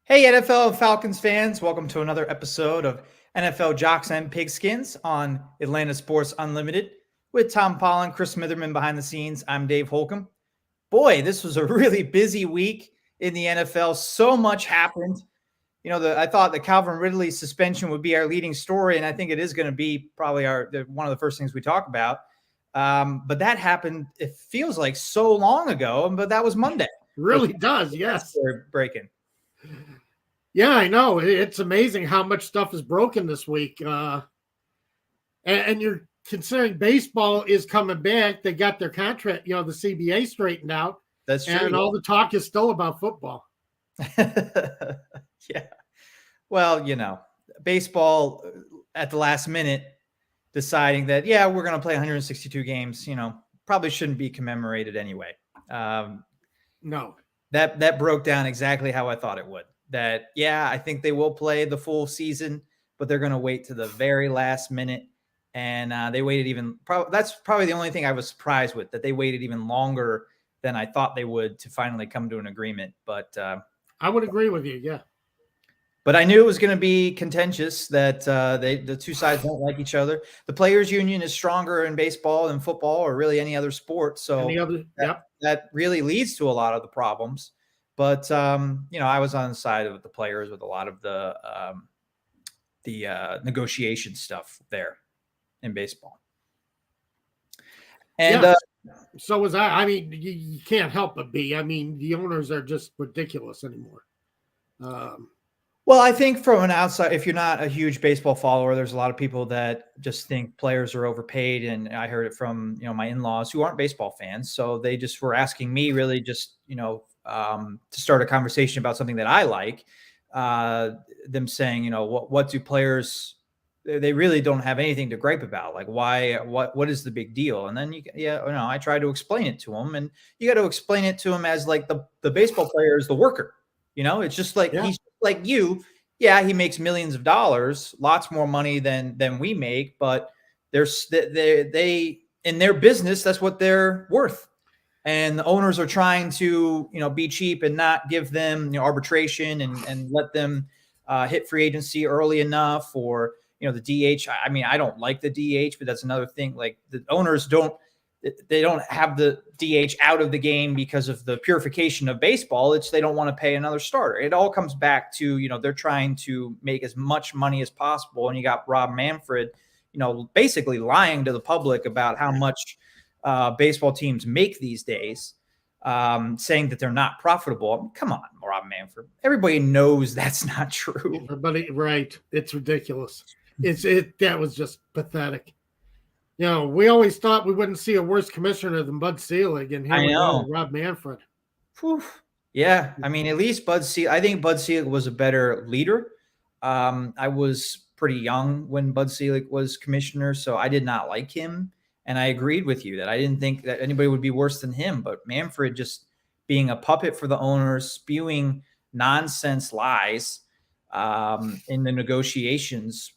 Hey, NFL Falcons fans, welcome to another episode of NFL Jocks and Pigskins on Atlanta Sports Unlimited with Tom Pollen, Chris Smitherman behind the scenes. I'm Dave Holcomb. Boy, this was a really busy week in the NFL. So much happened. I thought the Calvin Ridley suspension would be our leading story, and I think it is going to be probably one of the first things we talk about. But that happened, it feels like so long ago, but that was Monday. Really does, yes. Breaking. Yeah, I know. It's amazing how much stuff is broken this week. And you're considering baseball is coming back. They got their contract, the CBA straightened out. That's true. And all the talk is still about football. Yeah. Well, baseball at the last minute deciding that, we're going to play 162 games, probably shouldn't be commemorated anyway. No. That broke down exactly how I thought it would. That, I think they will play the full season, but they're going to wait to the very last minute. And they waited that's probably the only thing I was surprised with, that they waited even longer than I thought they would to finally come to an agreement. But I would agree with you, yeah. But I knew it was going to be contentious, that the two sides don't like each other. The players' union is stronger in baseball than football or really any other sport. So that really leads to a lot of the problems. But, I was on the side of the players with a lot of the negotiation stuff there in baseball. And so was I. I mean, you can't help but be. I mean, the owners are just ridiculous anymore. Well, I think from an outside, if you're not a huge baseball follower, there's a lot of people that just think players are overpaid. And I heard it from, my in-laws who aren't baseball fans. So they just were asking me really just, to start a conversation about something that I like, them saying, what do players, they really don't have anything to gripe about. Like, why, what is the big deal? And then I try to explain it to them, and you got to explain it to them as like the baseball player is the worker. It's just like, he's like you. Yeah. He makes millions of dollars, lots more money than we make, but they in their business, that's what they're worth. And the owners are trying to, be cheap and not give them, arbitration and let them hit free agency early enough, or, the DH. I mean, I don't like the DH, but that's another thing. Like, the owners don't have the DH out of the game because of the purification of baseball. It's they don't want to pay another starter. It all comes back to, they're trying to make as much money as possible. And you got Rob Manfred, basically lying to the public about how much baseball teams make these days, saying that they're not profitable. Come on, Rob Manfred. Everybody knows that's not true. Right. It's ridiculous. That was just pathetic. We always thought we wouldn't see a worse commissioner than Bud Selig, and here we go, Rob Manfred. Whew. Yeah, I mean, at least I think Bud Selig was a better leader. I was pretty young when Bud Selig was commissioner, so I did not like him. And I agreed with you that I didn't think that anybody would be worse than him. But Manfred just being a puppet for the owners, spewing nonsense lies in the negotiations,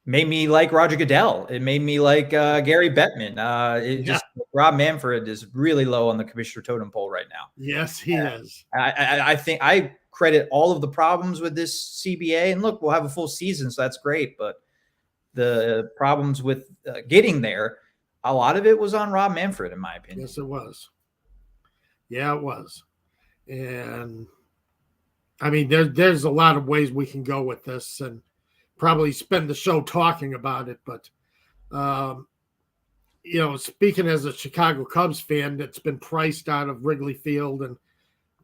made me like Roger Goodell. It made me like Gary Bettman. Rob Manfred is really low on the commissioner totem pole right now. Yes, he is. I think I credit all of the problems with this CBA. And look, we'll have a full season, so that's great. But the problems with getting there, a lot of it was on Rob Manfred, in my opinion. Yes, it was. Yeah, it was. And I mean, there's a lot of ways we can go with this, and probably spend the show talking about it. But, speaking as a Chicago Cubs fan that's been priced out of Wrigley Field and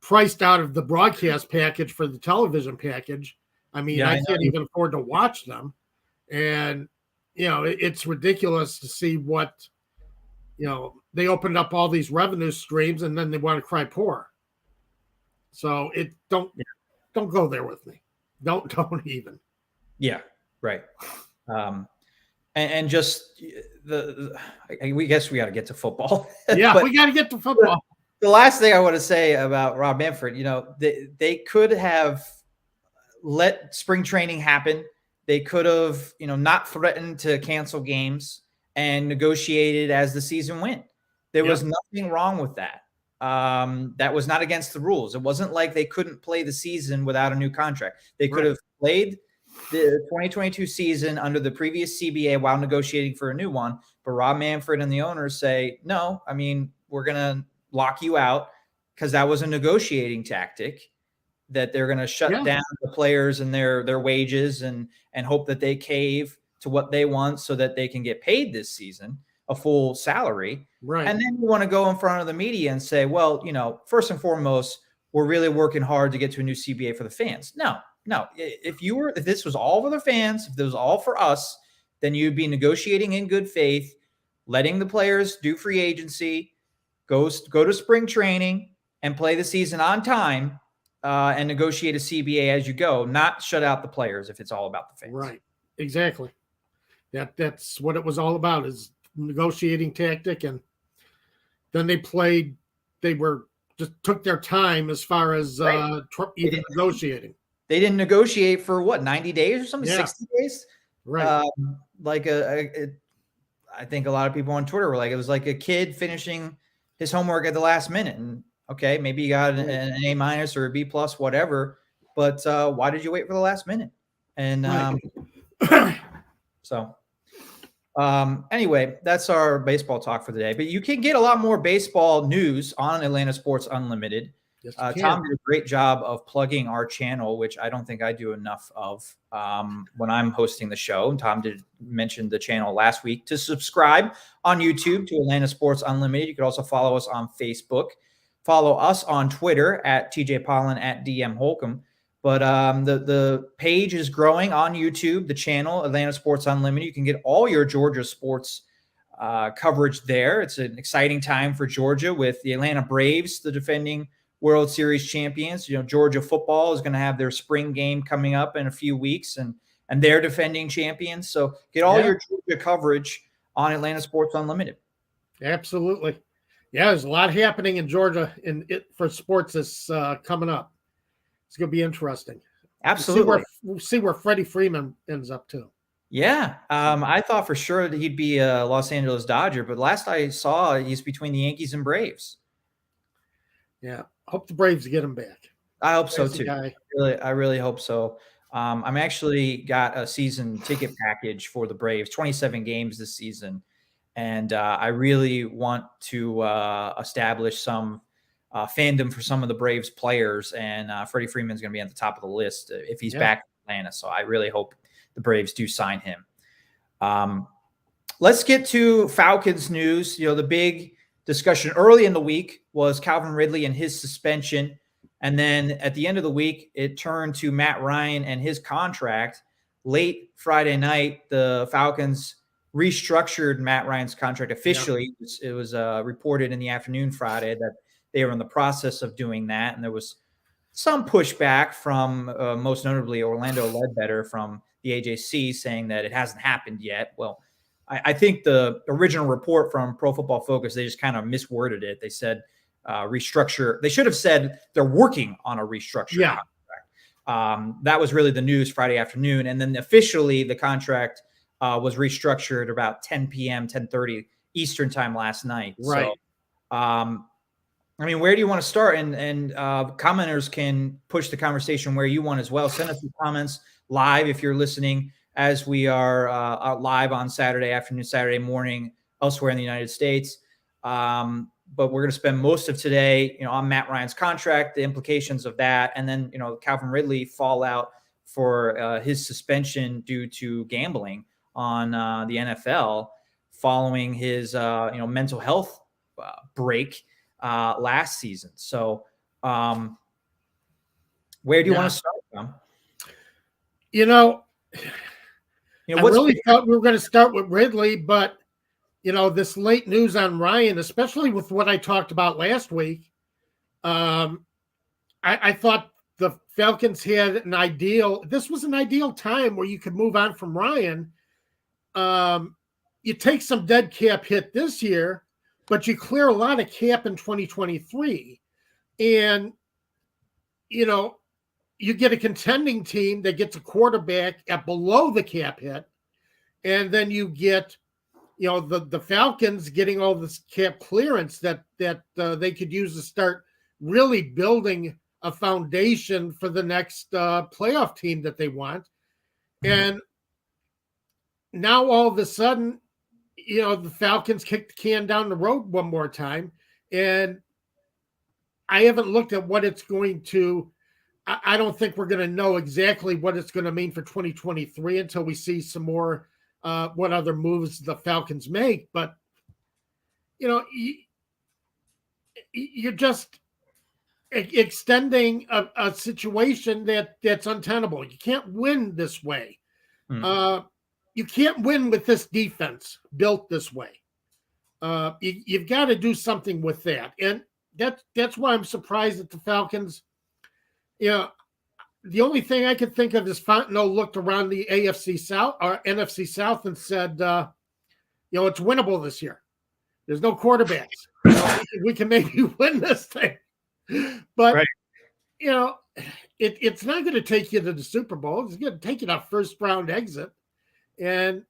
priced out of the broadcast package for the television package, I mean, I can't even afford to watch them. And, it's ridiculous to see what, they opened up all these revenue streams and then they want to cry poor. So don't go there with me. Don't even. Yeah. Right. And just we guess we got to get to football. Yeah, we got to get to football. The last thing I want to say about Rob Manfred, they could have let spring training happen. They could have, not threatened to cancel games and negotiated as the season went. There was nothing wrong with that. that was not against the rules. It wasn't like they couldn't play the season without a new contract. They could have played the 2022 season under the previous CBA while negotiating for a new one. But Rob Manfred and the owners say, no, I mean, we're going to lock you out because that was a negotiating tactic, that they're going to shut down the players and their wages and hope that they cave to what they want so that they can get paid this season a full salary. Right. And then you want to go in front of the media and say, well, first and foremost, we're really working hard to get to a new CBA for the fans. No. If this was all for the fans, if this was all for us, then you'd be negotiating in good faith, letting the players do free agency, go to spring training and play the season on time, and negotiate a CBA as you go, not shut out the players if it's all about the fans. Right. Exactly. That's what it was all about, is negotiating tactic. And then they took their time as far as even negotiating. They didn't negotiate for 90 days or something, 60 days. Right. I think a lot of people on Twitter were like, it was like a kid finishing his homework at the last minute. And okay, maybe you got an A- or a B+, whatever, but why did you wait for the last minute? And anyway, that's our baseball talk for the day. But you can get a lot more baseball news on Atlanta Sports Unlimited. Yes, Tom did a great job of plugging our channel, which I don't think I do enough of when I'm hosting the show. And Tom did mention the channel last week to subscribe on YouTube to Atlanta Sports Unlimited. You could also follow us on Facebook. Follow us on Twitter at TJ Pollen, at DM Holcomb. But the page is growing on YouTube, the channel, Atlanta Sports Unlimited. You can get all your Georgia sports coverage there. It's an exciting time for Georgia with the Atlanta Braves, the defending World Series champions. Georgia football is going to have their spring game coming up in a few weeks, and they're defending champions. So get all your Georgia coverage on Atlanta Sports Unlimited. Absolutely. Yeah, there's a lot happening in Georgia for sports that's coming up. It's going to be interesting. Absolutely. We'll see where Freddie Freeman ends up too. Yeah. I thought for sure that he'd be a Los Angeles Dodger, but last I saw, he's between the Yankees and Braves. Yeah. Hope the Braves get him back. I hope so too. I really hope so. I'm actually got a season ticket package for the Braves, 27 games this season. And I really want to establish some fandom for some of the Braves players. And Freddie Freeman's going to be at the top of the list if he's back in Atlanta. So I really hope the Braves do sign him. Let's get to Falcons news. The big discussion early in the week was Calvin Ridley and his suspension. And then at the end of the week, it turned to Matt Ryan and his contract. Late Friday night, the Falcons restructured Matt Ryan's contract officially. It was reported in the afternoon Friday that they were in the process of doing that. And there was some pushback from most notably Orlando Ledbetter from the AJC saying that it hasn't happened yet. Well, I think the original report from Pro Football Focus, they just kind of misworded it. They said restructure. They should have said they're working on a restructure contract. That was really the news Friday afternoon. And then officially the contract was restructured about 10 p.m., 10:30 Eastern time last night. Right. So, where do you want to start? And commenters can push the conversation where you want as well. Send us your comments live if you're listening as we are live on Saturday afternoon, Saturday morning, elsewhere in the United States. But we're going to spend most of today, on Matt Ryan's contract, the implications of that, and then, Calvin Ridley fallout for his suspension due to gambling on the NFL following his, mental health break last season. So where do you want to start from? I really thought we were going to start with Ridley, but this late news on Ryan, especially with what I talked about last week, I thought the Falcons had this was an ideal time where you could move on from Ryan. You take some dead cap hit this year, but you clear a lot of cap in 2023. And, you get a contending team that gets a quarterback at below the cap hit, and then you get the Falcons getting all this cap clearance that they could use to start really building a foundation for the next playoff team that they want. And now all of a sudden, the Falcons kicked the can down the road one more time. And I haven't looked at what it's going to. I don't think we're going to know exactly what it's going to mean for 2023 until we see some more what other moves the Falcons make. But, you're just extending a situation that's untenable. You can't win this way. You can't win with this defense built this way. You've got to do something with that. And that's why I'm surprised that the Falcons, the only thing I could think of is Fontenot looked around the AFC South or NFC South and said, it's winnable this year. There's no quarterbacks. We can maybe win this thing. But, right. It's not going to take you to the Super Bowl. It's going to take you to a first-round exit. And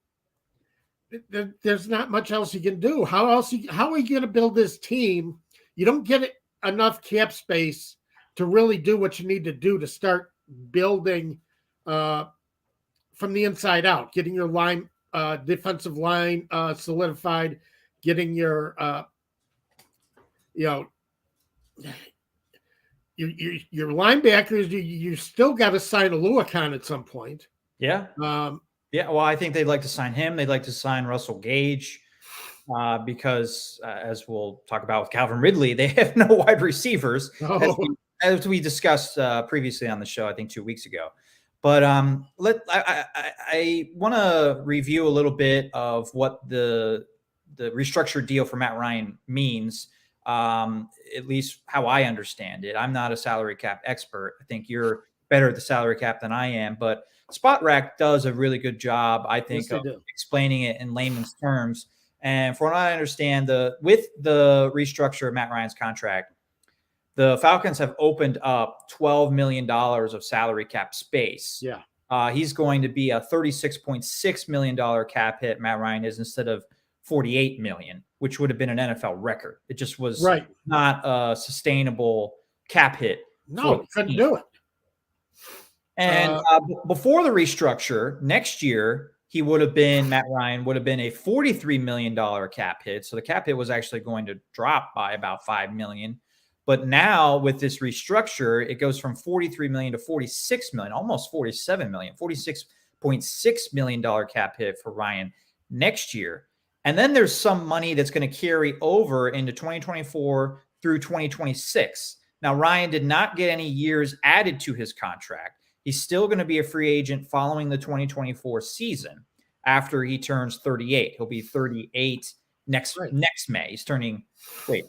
there's not much else you can do. How are you going to build this team? You don't get enough cap space to really do what you need to do to start building from the inside out, getting your line, defensive line solidified, getting your, your linebackers. You still got to sign a Luakon at some point. Yeah. Yeah, well, I think they'd like to sign him. They'd like to sign Russell Gage because, as we'll talk about with Calvin Ridley, they have no wide receivers, as we discussed previously on the show, I think 2 weeks ago. But I want to review a little bit of what the restructured deal for Matt Ryan means, at least how I understand it. I'm not a salary cap expert. I think you're better at the salary cap than I am, but Spot Rack does a really good job, I think, of explaining it in layman's terms. And from what I understand, with the restructure of Matt Ryan's contract, the Falcons have opened up $12 million of salary cap space. Yeah. He's going to be a $36.6 million cap hit, Matt Ryan is, instead of $48 million, which would have been an NFL record. It just was not a sustainable cap hit. No, couldn't do it. And before the restructure, next year, Matt Ryan would have been a $43 million cap hit. So the cap hit was actually going to drop by about $5 million. But now with this restructure, it goes from $43 million to $46 million, almost $47 million, $46.6 million cap hit for Ryan next year. And then there's some money that's going to carry over into 2024 through 2026. Now, Ryan did not get any years added to his contract. He's still going to be a free agent following the 2024 season after he turns 38. He'll be 38 next May. He's turning, wait,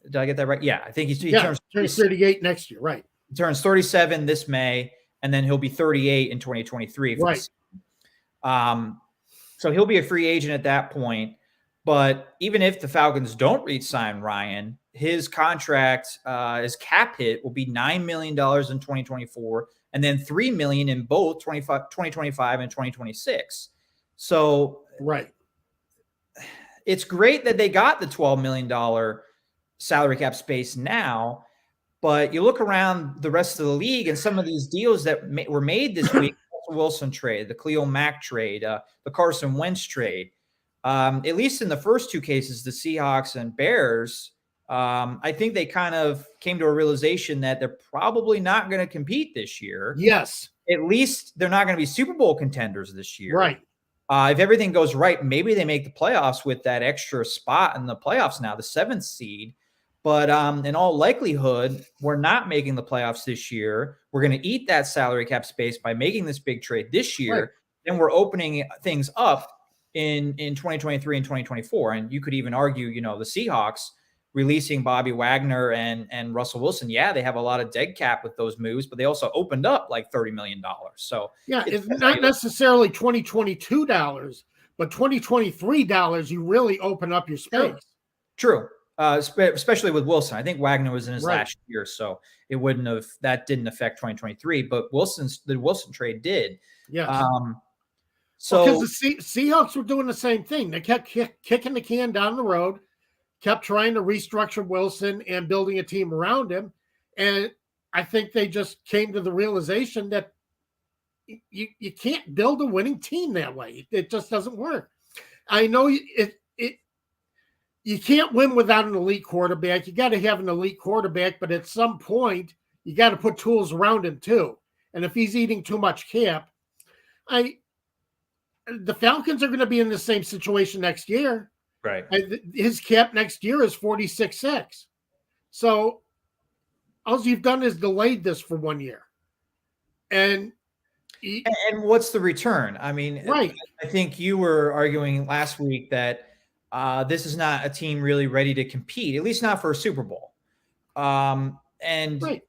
did I get that right? Yeah, I think he turns 38 next year, right. He turns 37 this May, and then he'll be 38 in 2023. Right. So he'll be a free agent at that point. But even if the Falcons don't re-sign Ryan, his contract, his cap hit will be $9 million in 2024, and then $3 million in both 2025 and 2026. So it's great that they got the $12 million salary cap space now, but you look around the rest of the league and some of these deals that were made this week, the Wilson trade, the Khalil Mack trade, the Carson Wentz trade, at least in the first two cases, the Seahawks and Bears, I think they kind of came to a realization that they're probably not going to compete this year. Yes. At least they're not going to be Super Bowl contenders this year. Right. If everything goes right, maybe they make the playoffs with that extra spot in the playoffs now, the 7th seed. But in all likelihood, we're not making the playoffs this year. We're going to eat that salary cap space by making this big trade this year. Right. Then we're opening things up in 2023 and 2024. And you could even argue, the Seahawks releasing Bobby Wagner and Russell Wilson. Yeah, they have a lot of dead cap with those moves, but they also opened up like $30 million. So yeah, it's not necessarily $2022, but $2023, you really open up your space. True. Especially with Wilson. I think Wagner was in his last year, so that didn't affect 2023, but the Wilson trade did. Yeah. because So the Seahawks were doing the same thing. They kept kicking the can down the road, kept trying to restructure Wilson and building a team around him. And I think they just came to the realization that you can't build a winning team that way. It just doesn't work. I know you can't win without an elite quarterback. You got to have an elite quarterback, but at some point, you got to put tools around him too. And if he's eating too much cap, the Falcons are going to be in the same situation next year. right. His cap next year is 46.6. So all you've done is delayed this for 1 year. And what's the return? I mean, right. I think you were arguing last week that this is not a team really ready to compete, at least not for a Super Bowl. And Right.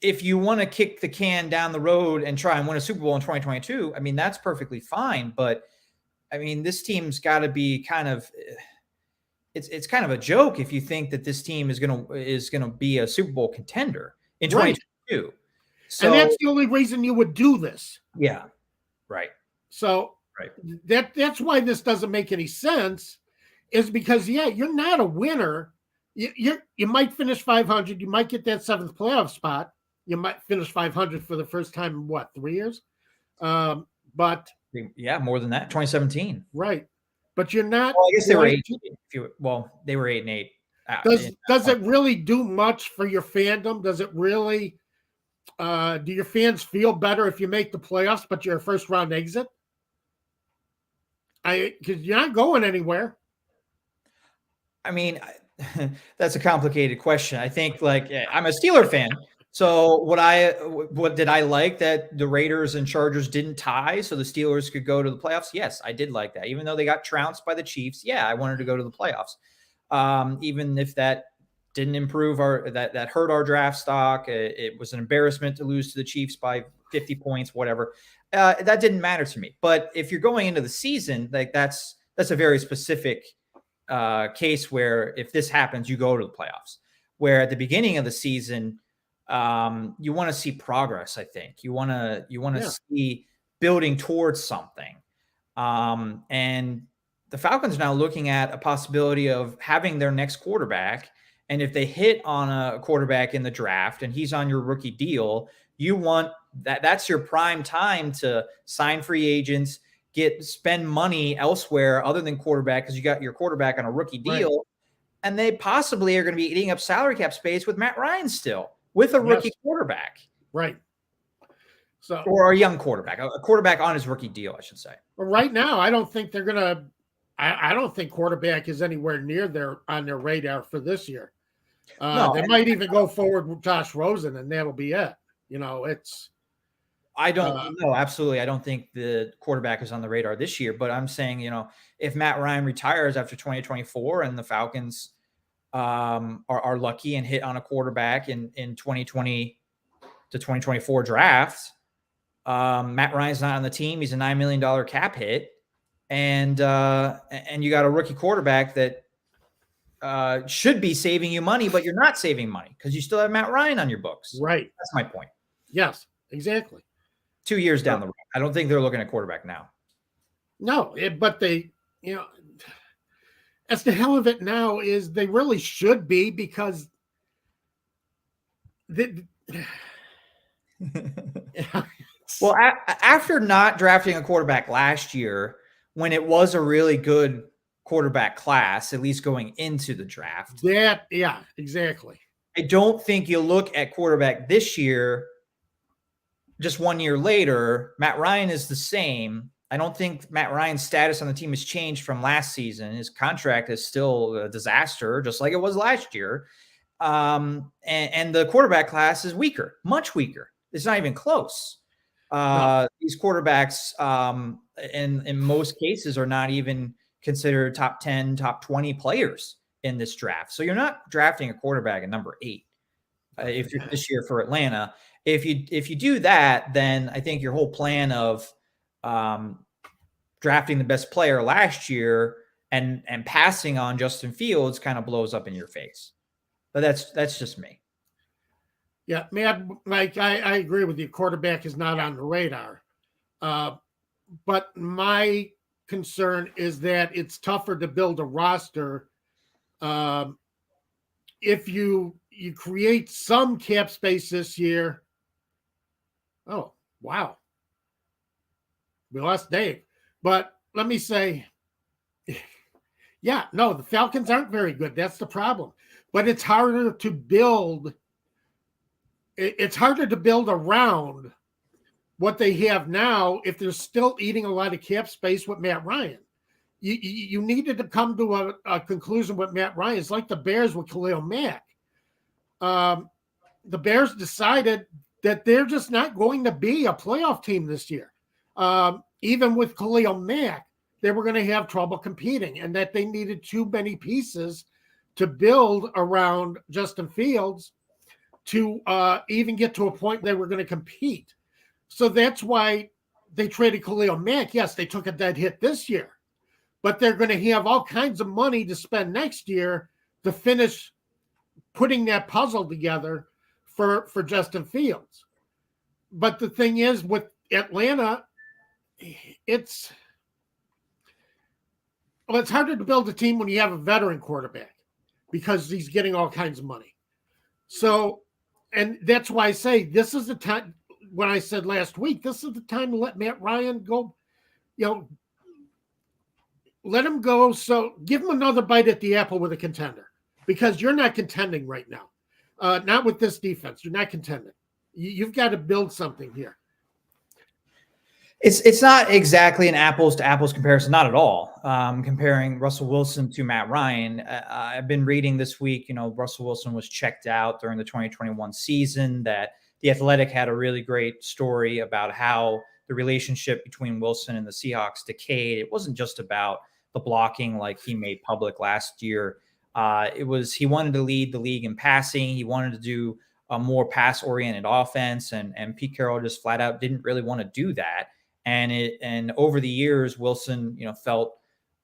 if you want to kick the can down the road and try and win a Super Bowl in 2022, I mean, that's perfectly fine. But I mean, this team's got to be kind of, it's kind of a joke if you think that this team is gonna be a Super Bowl contender in 2022. So, and that's the only reason you would do this. Yeah. Right. So right. That's why this doesn't make any sense, is because, you're not a winner. You might finish 500. You might get that 7th playoff spot. You might finish 500 for the first time in 3 years? But yeah, more than that, 2017. Right. But you're not. Well, I guess they were 8. They were 8-8. Does it really do much for your fandom? Does it really? Do your fans feel better if you make the playoffs, but you're a first round exit? Because you're not going anywhere. I mean, that's a complicated question. I think, I'm a Steeler fan. So what did I like that the Raiders and Chargers didn't tie so the Steelers could go to the playoffs? Yes, I did like that. Even though they got trounced by the Chiefs, I wanted to go to the playoffs. Even if that didn't improve that hurt our draft stock. It was an embarrassment to lose to the Chiefs by 50 points, whatever. That didn't matter to me. But if you're going into the season, that's a very specific case where if this happens, you go to the playoffs. Where at the beginning of the season, you want to see progress. I think you want to see building towards something. And the Falcons are now looking at a possibility of having their next quarterback. And if they hit on a quarterback in the draft and he's on your rookie deal, you want that's your prime time to sign free agents, spend money elsewhere other than quarterback, because you got your quarterback on a rookie deal. Right. And they possibly are going to be eating up salary cap space with Matt Ryan still, with a rookie quarterback. Right. So, or a young quarterback, a quarterback on his rookie deal, I should say. But right now, I don't think they're going to I don't think quarterback is anywhere near on their radar for this year. They might even go forward with Josh Rosen, and that'll be it. I don't know. Absolutely. I don't think the quarterback is on the radar this year, but I'm saying, if Matt Ryan retires after 2024 and the Falcons are lucky and hit on a quarterback in 2020 to 2024 draft, Matt Ryan's not on the team. He's a $9 million cap hit. And you got a rookie quarterback that should be saving you money, but you're not saving money because you still have Matt Ryan on your books. Right. That's my point. Yes, exactly. 2 years down the road. I don't think they're looking at quarterback now. No, but they, as the hell of it now is they really should be, because well, after not drafting a quarterback last year, when it was a really good quarterback class, at least going into the draft. Yeah, exactly. I don't think you look at quarterback this year, just 1 year later, Matt Ryan is the same. I don't think Matt Ryan's status on the team has changed from last season. His contract is still a disaster, just like it was last year. And the quarterback class is weaker, much weaker. It's not even close. These quarterbacks, in most cases, are not even considered top 10, top 20 players in this draft. So you're not drafting a quarterback at number 8 if you're this year for Atlanta. If you do that, then I think your whole plan of drafting the best player last year and passing on Justin Fields kind of blows up in your face. But that's just me. Yeah, man, Mike, I agree with you. Quarterback is not on the radar. But my concern is that it's tougher to build a roster if you create some cap space this year. Oh, wow. We lost Dave. But let me say, yeah, no, the Falcons aren't very good. That's the problem. But it's harder to build. It's harder to build around what they have now if they're still eating a lot of cap space with Matt Ryan. You needed to come to a conclusion with Matt Ryan. It's like the Bears with Khalil Mack. The Bears decided that they're just not going to be a playoff team this year. Even with Khalil Mack, they were going to have trouble competing, and that they needed too many pieces to build around Justin Fields to even get to a point they were going to compete. So that's why they traded Khalil Mack. Yes, they took a dead hit this year, but they're going to have all kinds of money to spend next year to finish putting that puzzle together for Justin Fields. But the thing is, with Atlanta, it's harder to build a team when you have a veteran quarterback because he's getting all kinds of money. So, and that's why I say this is the time. When I said last week, this is the time to let Matt Ryan go, let him go. So give him another bite at the apple with a contender, because you're not contending right now. Not with this defense. You're not contending. You've got to build something here. It's not exactly an apples to apples comparison, not at all. Comparing Russell Wilson to Matt Ryan, I've been reading this week. Russell Wilson was checked out during the 2021 season. That The Athletic had a really great story about how the relationship between Wilson and the Seahawks decayed. It wasn't just about the blocking like he made public last year. It was he wanted to lead the league in passing. He wanted to do a more pass-oriented offense, and Pete Carroll just flat out didn't really want to do that. And over the years, Wilson, felt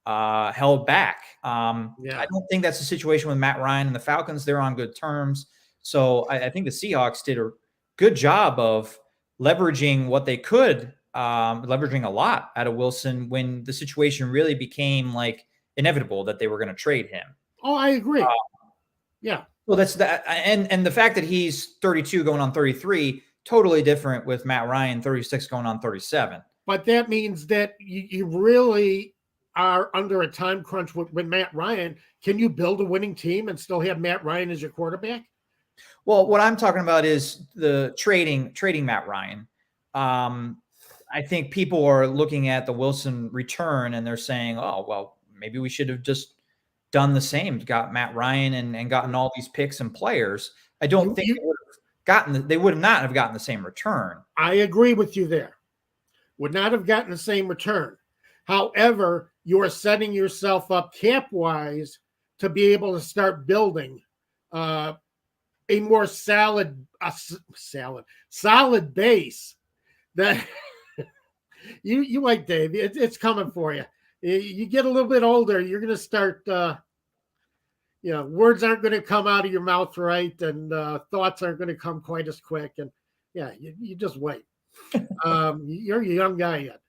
held back. I don't think that's the situation with Matt Ryan and the Falcons. They're on good terms. So I think the Seahawks did a good job of leveraging what they could, leveraging a lot out of Wilson when the situation really became like inevitable that they were going to trade him. Oh, I agree. Yeah. Well, that's that. And the fact that he's 32 going on 33, totally different with Matt Ryan, 36 going on 37. But that means that you really are under a time crunch with Matt Ryan. Can you build a winning team and still have Matt Ryan as your quarterback? Well, what I'm talking about is the trading Matt Ryan. I think people are looking at the Wilson return and they're saying, oh, well, maybe we should have just done the same, got Matt Ryan and gotten all these picks and players. I don't think they would not have gotten the same return. I agree with you there. Would not have gotten the same return. However, you are setting yourself up cap-wise to be able to start building a more solid base that you like, Dave. It's coming for you. You get a little bit older, you're going to start, words aren't going to come out of your mouth right, and thoughts aren't going to come quite as quick. And you just wait. You're a young guy yet.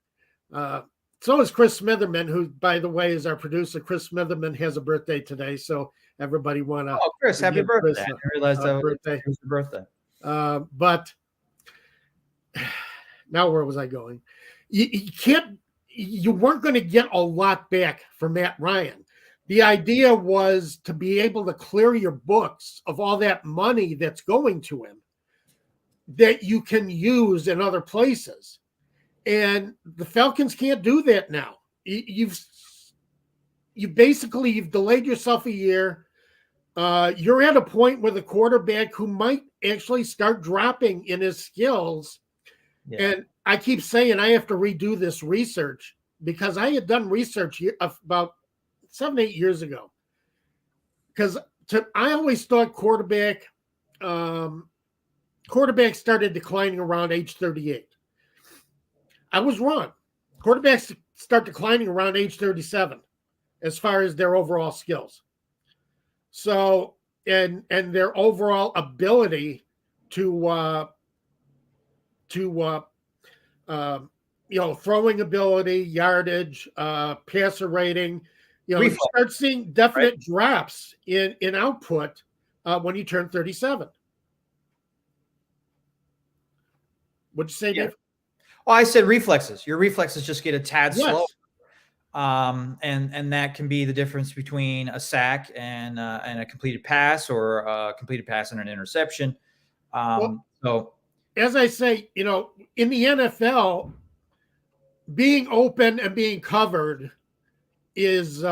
So is Chris Smitherman, who, by the way, is our producer. Chris Smitherman has a birthday today, so everybody want to. Oh, Chris, happy birthday! I realized that it was your birthday. But now, where was I going? You weren't going to get a lot back from Matt Ryan. The idea was to be able to clear your books of all that money that's going to him that you can use in other places. And the Falcons can't do that now. You've delayed yourself a year. You're at a point with a quarterback who might actually start dropping in his skills. Yeah. And I keep saying I have to redo this research because I had done research about 7-8 years ago. Because I always thought quarterbacks started declining around age 38. I was wrong. Quarterbacks start declining around age 37 as far as their overall skills. So, and their overall ability to throwing ability, yardage, passer rating. You Reflex, start seeing definite drops in output when you turn 37. What'd you say, Dave? Well, I said reflexes. Your reflexes just get a tad Yes. slow. And that can be the difference between a sack and a completed pass, or a completed pass and an interception. So, as I say, in the NFL, being open and being covered is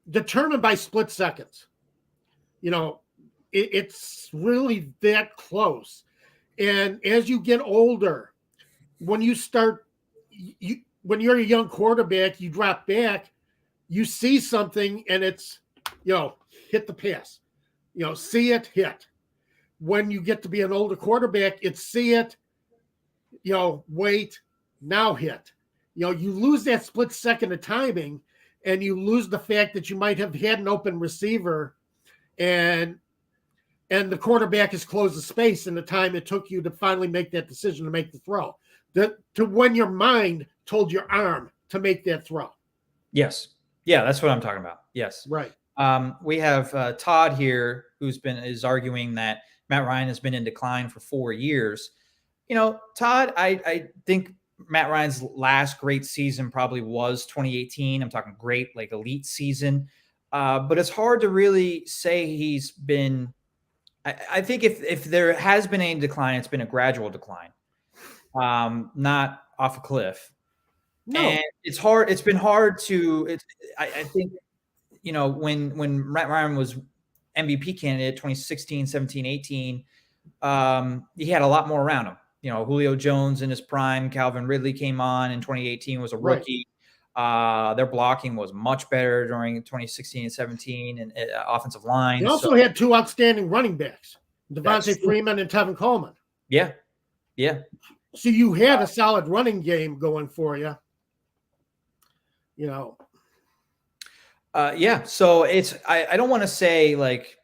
determined by split seconds. It's really that close. And as you get older, when you start, when you're a young quarterback, you drop back, you see something, and it's, hit the pass, see it, hit. When you get to be an older quarterback, it's see it, wait, now hit. You lose that split second of timing, and you lose the fact that you might have had an open receiver, and the quarterback has closed the space in the time it took you to finally make that decision to make the throw. To when your mind told your arm to make that throw. Yes. Yeah, that's what I'm talking about. Yes. Right. We have Todd here is arguing that Matt Ryan has been in decline for 4 years. Todd, I think Matt Ryan's last great season probably was 2018. I'm talking great, like elite season. But it's hard to really say he's been. I think if there has been any decline, it's been a gradual decline, not off a cliff. No. And it's hard. It's been hard to. I think when Matt Ryan was MVP candidate 2016, 17, 18, he had a lot more around him. Julio Jones in his prime, Calvin Ridley came on in 2018, was a rookie. Right. Their blocking was much better during 2016 and 17, and offensive line. They also had two outstanding running backs, Devontae Freeman and Tevin Coleman. Yeah. Yeah. So you had a solid running game going for you. Yeah. So I don't want to say like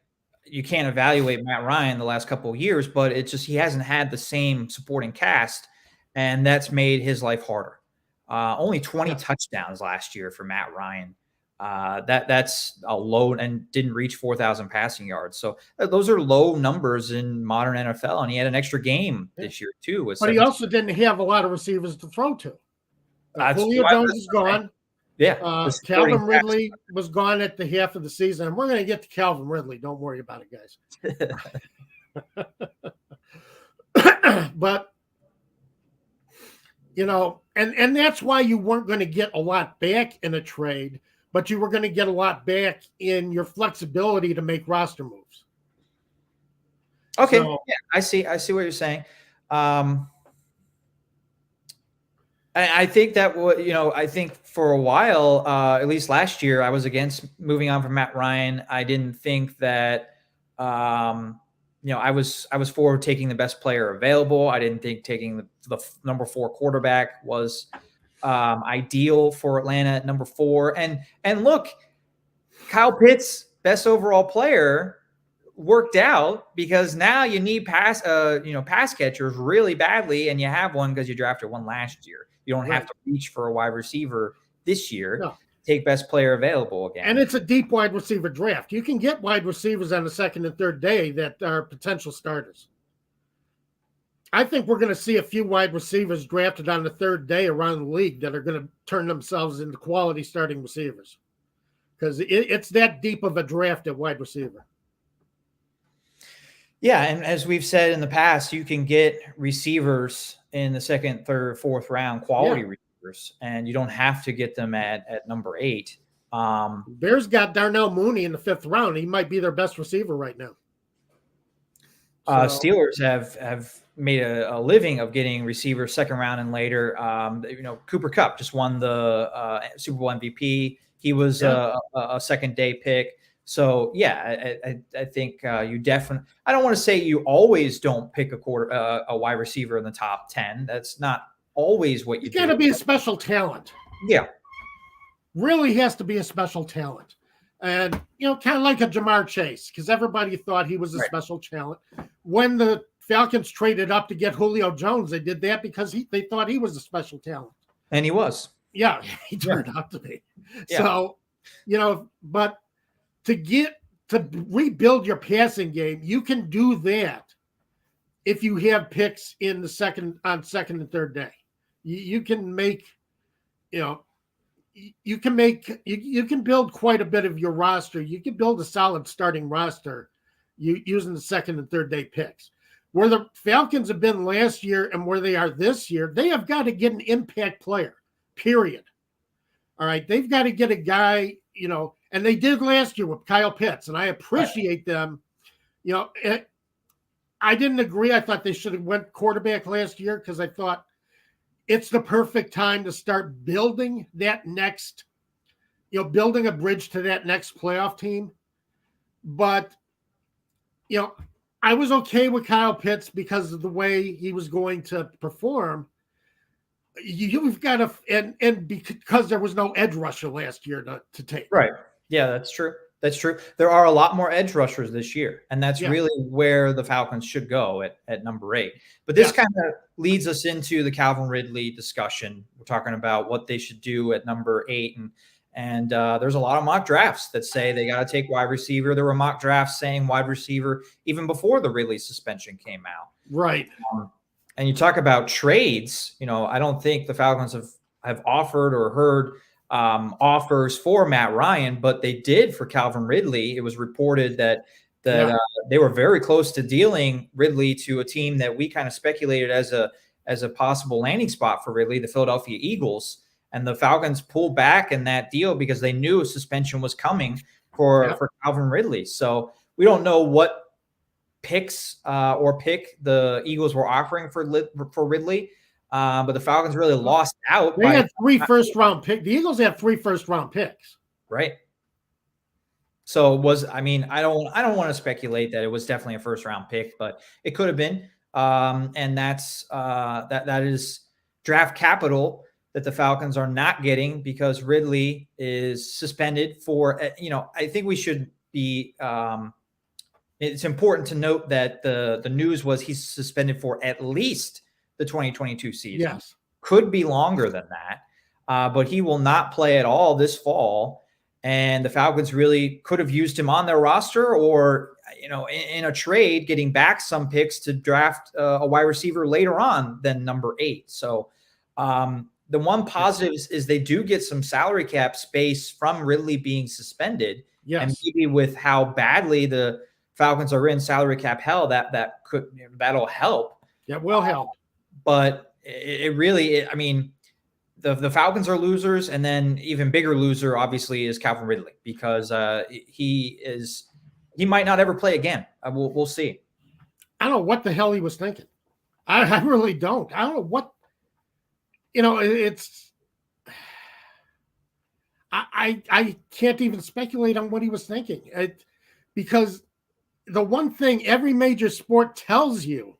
you can't evaluate Matt Ryan the last couple of years, but it's just he hasn't had the same supporting cast, and that's made his life harder. Only 20 touchdowns last year for Matt Ryan. That's a low, and didn't reach 4,000 passing yards. So those are low numbers in modern NFL, and he had an extra game this year too. But he also didn't have a lot of receivers to throw to. Julio Jones is gone. Yeah. Calvin Ridley was gone at the half of the season. And we're going to get to Calvin Ridley. Don't worry about it, guys. But, and that's why you weren't going to get a lot back in a trade, but you were going to get a lot back in your flexibility to make roster moves. Okay. So, yeah, I see what you're saying. I think that I think for a while, at least last year, I was against moving on from Matt Ryan. I didn't think that, I was for taking the best player available. I didn't think taking the number 4 quarterback was ideal for Atlanta at number 4. And look, Kyle Pitts, best overall player, worked out because now you need pass catchers really badly, and you have one because you drafted one last year. You don't have to reach for a wide receiver this year. No. Take best player available again. And it's a deep wide receiver draft. You can get wide receivers on the second and third day that are potential starters. I think we're going to see a few wide receivers drafted on the third day around the league that are going to turn themselves into quality starting receivers because it's that deep of a draft at wide receiver. Yeah, and as we've said in the past, you can get receivers in the second, third, fourth round, quality receivers, and you don't have to get them at number 8. Bears got Darnell Mooney in the 5th round. He might be their best receiver right now. Steelers have made a living of getting receivers second round and later. Cooper Kupp just won the Super Bowl MVP. He was a second day pick. So I think you definitely. I don't want to say you always don't pick a wide receiver in the top 10. That's not always what you do. Got to be a special talent. Yeah, really has to be a special talent, and kind of like a Jamar Chase, because everybody thought he was a special talent. When the Falcons traded up to get Julio Jones. They did that because they thought he was a special talent. And he was. Yeah, he turned out to be. Yeah. So, but to rebuild your passing game, you can do that if you have picks on second and third day. You can make, you can build quite a bit of your roster. You can build a solid starting roster using the second and third day picks. Where the Falcons have been last year and where they are this year, they have got to get an impact player, period. All right. They've got to get a guy, and they did last year with Kyle Pitts, and I appreciate them. I didn't agree. I thought they should have went quarterback last year because I thought it's the perfect time to start building that next, building a bridge to that next playoff team. But, I was okay with Kyle Pitts because of the way he was going to perform. You've got to, and because there was no edge rusher last year to take. Right. Yeah, that's true. That's true. There are a lot more edge rushers this year, and that's really where the Falcons should go at number 8. But this kind of leads us into the Calvin Ridley discussion. We're talking about what they should do at number 8, and there's a lot of mock drafts that say they got to take wide receiver. There were mock drafts saying wide receiver even before the Ridley suspension came out. Right. And you talk about trades. I don't think the Falcons have offered or heard offers for Matt Ryan, but they did for Calvin Ridley. It was reported that they were very close to dealing Ridley to a team that we kind of speculated as a possible landing spot for Ridley, the Philadelphia Eagles. And the Falcons pulled back in that deal because they knew a suspension was coming for Calvin Ridley. So we don't know what picks or pick the Eagles were offering for Ridley. But the Falcons really lost out. They had 3 first-round picks. The Eagles had 3 first-round picks. Right. So I don't want to speculate that it was definitely a first-round pick, but it could have been. And that is draft capital that the Falcons are not getting because Ridley is suspended for, I think we should be, it's important to note that the news was he's suspended for at least the 2022 season. Yes. Could be longer than that, but he will not play at all this fall. And the Falcons really could have used him on their roster or, in a trade, getting back some picks to draft a wide receiver later on than number 8. So the one positive is they do get some salary cap space from Ridley being suspended. Yes. And maybe with how badly the Falcons are in salary cap hell, that'll help. That will help. But it really, the Falcons are losers, and then even bigger loser, obviously, is Calvin Ridley because he might not ever play again. We'll see. I don't know what the hell he was thinking. I really don't. I don't know what. It's. I can't even speculate on what he was thinking, because the one thing every major sport tells you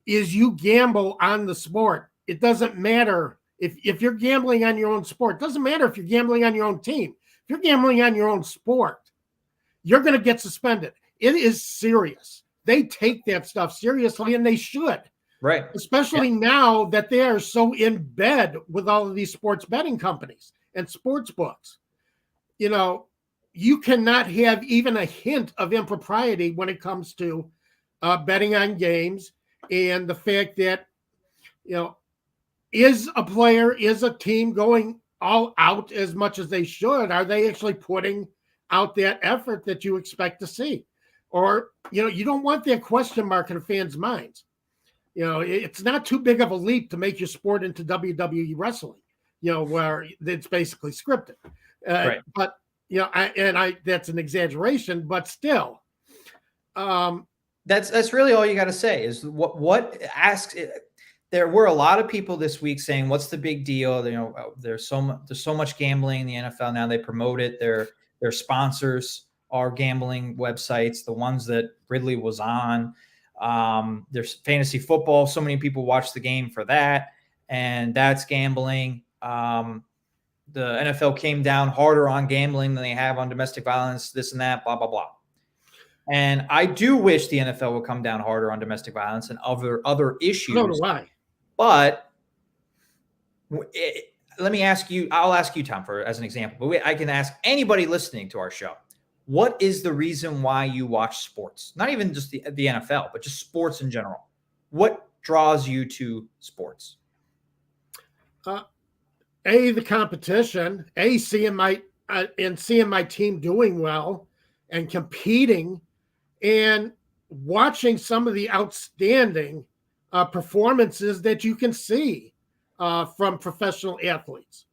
is you gamble on the sport. It doesn't matter if you're gambling on your own sport. It doesn't matter if you're gambling on your own team. If you're gambling on your own sport, you're going to get suspended. It is serious. They take that stuff seriously, and they should. Right. Especially now that they are so in bed with all of these sports betting companies and sports books. You cannot have even a hint of impropriety when it comes to betting on games. And the fact that, is a team going all out as much as they should? Are they actually putting out that effort that you expect to see? Or, you don't want that question mark in fans' minds. It's not too big of a leap to make your sport into WWE wrestling, where it's basically scripted. Right. But, that's an exaggeration, but still. That's really all you got to say is what asks. There were a lot of people this week saying, "What's the big deal?" There's so much gambling in the NFL now. They promote it. Their sponsors are gambling websites, the ones that Ridley was on. There's fantasy football. So many people watch the game for that, and that's gambling. The NFL came down harder on gambling than they have on domestic violence, this and that, blah, blah, blah. And I do wish the NFL would come down harder on domestic violence and other issues. No, why? But let me ask you, I'll ask you, Tom, as an example, but I can ask anybody listening to our show. What is the reason why you watch sports? Not even just the NFL, but just sports in general. What draws you to sports? The competition, seeing my team doing well and competing, and watching some of the outstanding performances that you can see from professional athletes.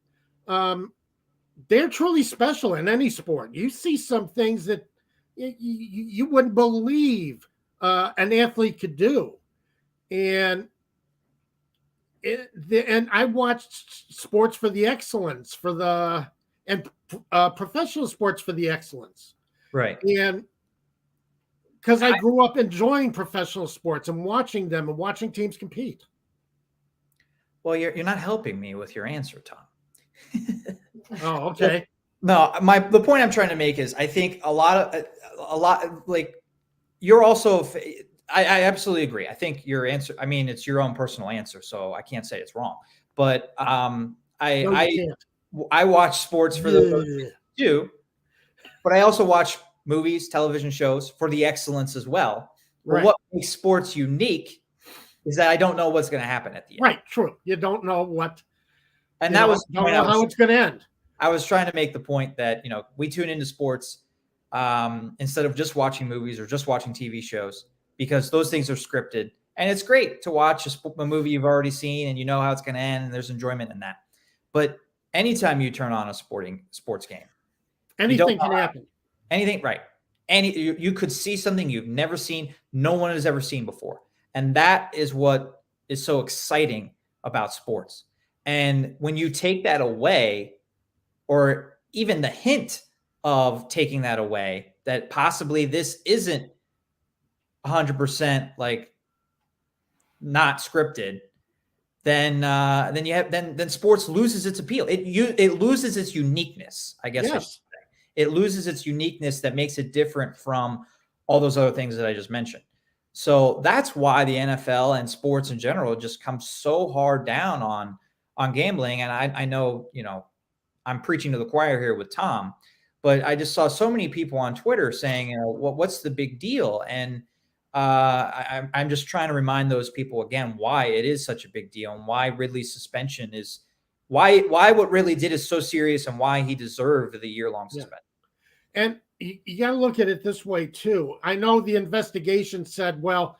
They're truly special in any sport. You see some things that you wouldn't believe an athlete could do. And I watched sports for the excellence, and professional sports for the excellence. Right. And because I grew up enjoying professional sports and watching them and watching teams compete. Well, you're not helping me with your answer, Tom. Oh, okay. No, the point I'm trying to make is I think a lot like you're also. I absolutely agree. I think your answer. I mean, it's your own personal answer, so I can't say it's wrong. But I watch sports for the do, but I also watch movies, television shows for the excellence as well. Right. But what makes sports unique is that I don't know what's going to happen at the end. Right. True. You don't know what. And that was don't know how it's going to end. I was trying to make the point that we tune into sports instead of just watching movies or just watching TV shows, because those things are scripted, and it's great to watch a movie you've already seen and you know how it's going to end, and there's enjoyment in that. But anytime you turn on a sports game, anything can happen. Anything, right? You could see something you've never seen, no one has ever seen before, and that is what is so exciting about sports. And when you take that away, or even the hint of taking that away, that possibly this isn't 100% like not scripted, then sports loses its appeal. It loses its uniqueness, I guess. Yes. It loses its uniqueness that makes it different from all those other things that I just mentioned. So that's why the NFL and sports in general just come so hard down on gambling. And I know, I'm preaching to the choir here with Tom, but I just saw so many people on Twitter saying, what's the big deal? And I'm just trying to remind those people again why it is such a big deal, and why Ridley's suspension is why what Ridley did is so serious, and why he deserved the year-long suspension. Yeah. And you got to look at it this way too. I know the investigation said, well,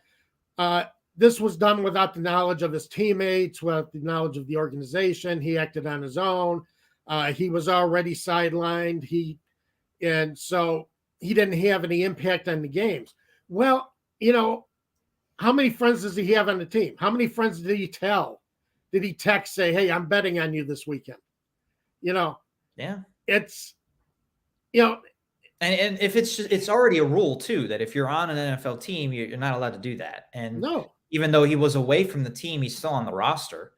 this was done without the knowledge of his teammates, without the knowledge of the organization. He acted on his own. He was already sidelined. And so he didn't have any impact on the games. Well, how many friends does he have on the team? How many friends did he tell? Did he text, say, hey, I'm betting on you this weekend? Yeah. It's, and if it's already a rule too, that if you're on an NFL team, you're not allowed to do that. And even though he was away from the team, he's still on the roster.